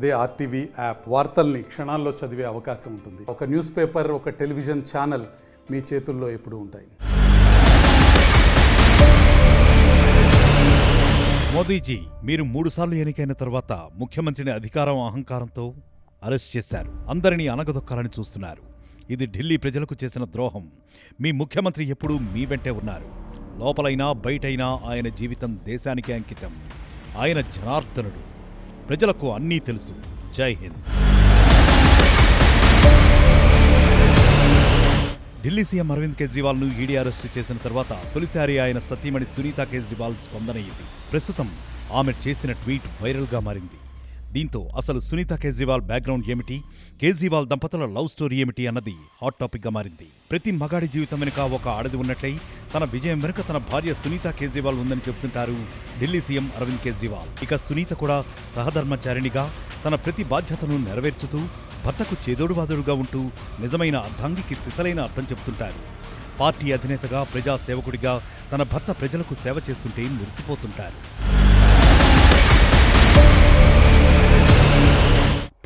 అదే RTV app వార్తల్ని క్షణాల్లో చదివే అవకాశం ఉంటుంది. ఒక న్యూస్ పేపర్, ఒక టెలివిజన్ ఛానల్ మీ చేతుల్లో ఎప్పుడూ ఉంటాయి. మోదీజీ, మీరు 3 సార్లు ఎన్నికైన తర్వాత ముఖ్యమంత్రిని అధికారం అహంకారంతో అరెస్ట్ చేశారు. అందరినీ అనగదొక్కాలని చూస్తున్నారు. ఇది ఢిల్లీ ప్రజలకు చేసిన ద్రోహం. మీ ముఖ్యమంత్రి ఎప్పుడూ మీ వెంటే ఉన్నారు. లోపలైనా బయటైనా ఆయన జీవితం దేశానికి అంకితం. ఆయన జనార్దనుడు. ప్రజలకు అన్నీ తెలుసు. జై హింద్. ఢిల్లీ సీఎం అరవింద్ కేజ్రీవాల్ను ఈడీ అరెస్టు చేసిన తర్వాత తొలిసారి ఆయన సతీమణి సునీతా కేజ్రీవాల్ స్పందన ఇది. ప్రస్తుతం ఆమె చేసిన ట్వీట్ వైరల్గా మారింది. దీంతో అసలు సునీతా కేజ్రీవాల్ బ్యాక్గ్రౌండ్ ఏమిటి, కేజ్రీవాల్ దంపతుల లవ్ స్టోరీ ఏమిటి అన్నది హాట్ టాపిక్గా మారింది. ప్రతి మగాడి జీవితం వెనుక ఒక ఆడది ఉన్నట్లయి తన విజయం వెనుక తన భార్య సునీతా కేజ్రీవాల్ ఉందని చెబుతుంటారు ఢిల్లీ సీఎం అరవింద్ కేజ్రీవాల్. ఇక సునీత కూడా సహధర్మచారిణిగా తన ప్రతి బాధ్యతను నెరవేర్చుతూ భర్తకు చేదోడువాదోడుగా ఉంటూ నిజమైన అర్ధాంగికి సిసలైన అర్థం చెబుతుంటారు. పార్టీ అధినేతగా, ప్రజా సేవకుడిగా తన భర్త ప్రజలకు సేవ చేస్తుంటే మురిసిపోతుంటారు.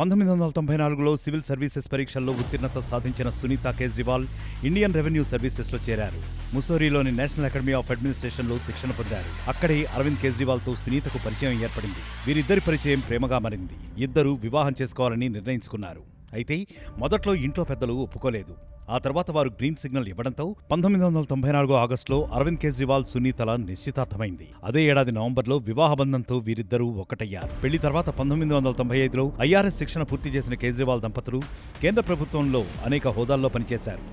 1994లో సివిల్ సర్వీసెస్ పరీక్షల్లో ఉత్తీర్ణత సాధించిన సునీతా కేజ్రీవాల్ ఇండియన్ రెవెన్యూ సర్వీసెస్లో చేరారు. ముస్సోరీలోని నేషనల్ అకాడమీ ఆఫ్ అడ్మినిస్ట్రేషన్లో శిక్షణ పొందారు. అక్కడే అరవింద్ కేజ్రీవాల్తో సునీతకు పరిచయం ఏర్పడింది. వీరిద్దరి పరిచయం ప్రేమగా మారింది. ఇద్దరూ వివాహం చేసుకోవాలని నిర్ణయించుకున్నారు. అయితే మొదట్లో ఇంట్లో పెద్దలు ఒప్పుకోలేదు. ఆ తర్వాత వారు గ్రీన్ సిగ్నల్ ఇవ్వడంతో 1994 ఆగస్టులో అరవింద్ కేజ్రీవాల్ సునీతల నిశ్చితార్థమైంది. అదే ఏడాది నవంబర్లో వివాహబంధంతో వీరిద్దరూ ఒక్కటయ్యారు. పెళ్లి తర్వాత 1995లో ఐఆర్ఎస్ శిక్షణ పూర్తి చేసిన కేజ్రీవాల్ దంపతులు కేంద్ర ప్రభుత్వంలో అనేక హోదాల్లో పనిచేశారు.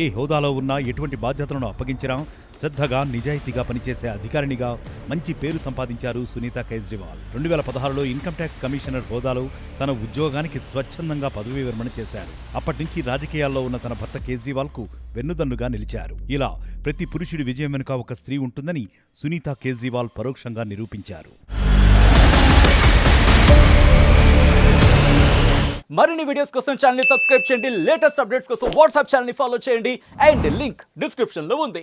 ఏ హోదాలో ఉన్నా, ఎటువంటి బాధ్యతలను అప్పగించినా శ్రద్ధగా, నిజాయితీగా పనిచేసే అధికారినిగా మంచి పేరు సంపాదించారు సునీతా కేజ్రీవాల్. 2016లో ఇన్కమ్ ట్యాక్స్ కమిషనర్ హోదాలో తన ఉద్యోగానికి స్వచ్ఛందంగా పదవీ విరమణ చేశారు. అప్పటి నుంచి రాజకీయాల్లో ఉన్న తన భర్త కేజ్రీవాల్కు వెన్నుదన్నుగా నిలిచారు. ఇలా ప్రతి పురుషుడి విజయం వెనుక ఒక స్త్రీ ఉంటుందని సునీతా కేజ్రీవాల్ పరోక్షంగా నిరూపించారు. మరిన్ని వీడియోస్ కోసం ఛానల్ ని సబ్స్క్రైబ్ చేయండి. లేటెస్ట్ అప్డేట్స్ కోసం వాట్సాప్ ఛానల్ ని ఫాలో చేయండి. అండ్ లింక్ డిస్క్రిప్షన్ లో ఉంది.